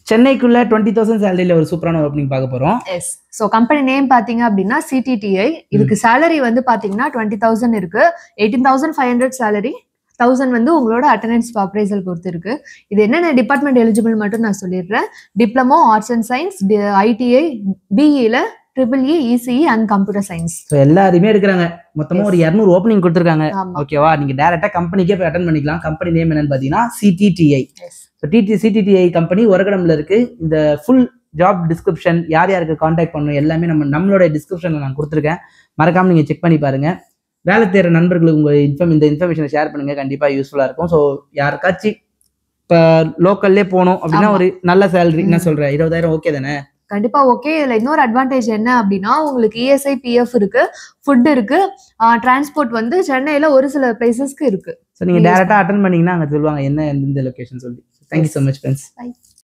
சென்னைக்குள்ள 20,000 சேலரியில ஒரு சூப்பரான ஓப்பனிங் பார்க்க போறோம். எஸ். ஸோ கம்பெனி நேம் பாத்தீங்க அப்படின்னா CTTI. இதுக்கு சேலரி வந்து பாத்தீங்கன்னா 20,000 இருக்கு. 18,500 சேலரி, 1000 வந்து உங்களோட அட்டெண்டன்ஸ் அப்ரைசல் பொறுத்து இருக்கு. இது என்னென்ன டிபார்ட்மெண்ட் எலிஜிபிள் மட்டும் நான் சொல்லிடுறேன். Diploma arts and science, ITI, BE-ல EEE, ECE and computer science. So எல்லாருமே எடுக்கிறாங்க. மொத்தமா ஒரு 200 ஓப்பனிங் கொடுத்துருக்காங்க. ஓகேவா, நீங்க டைரக்டா கம்பெனிக்கே போய் அட்டன் பண்ணிக்கலாம். கம்பெனி நேம் என்னன்னு பாத்தீங்கன்னா CTTI. CTTI கம்பெனி ஒரகடம்ல இருக்கு. இந்த ஃபுல் ஜாப் டிஸ்கிரிப்ஷன், யார் யாருக்கு கான்டாக்ட் பண்ணணும் எல்லாமே நம்மளோட டிஸ்கிரிப்ஷன்ல நான் கொடுத்துருக்கேன். மறக்காம நீங்க செக் பண்ணி பாருங்க. வேலை தேடுற நண்பர்களுக்கு உங்க இந்த இன்ஃபர்மேஷனை ஷேர் பண்ணுங்க, கண்டிப்பா யூஸ்ஃபுல்லா இருக்கும். ஸோ யாருக்காச்சும் இப்போ லோக்கல்லே போகணும் அப்படின்னா ஒரு நல்ல சேலரி என்ன சொல்றேன், 20,000 ஓகே தானே? கண்டிப்பா ஓகே. இதுல இன்னொரு அட்வான்டேஜ் என்ன அப்படின்னா, உங்களுக்கு ESI, PF இருக்கு, ஃபுட் இருக்கு, டிரான்ஸ்போர்ட் வந்து சென்னையில ஒரு சில பிளேசஸ்க்கு இருக்கு. ஸோ நீங்க டைரக்டா அட்டன் பண்ணீங்கன்னா அங்க சொல்லுவாங்க என்ன எந்த லொகேஷன் சொல்லி. Thank you so much friends.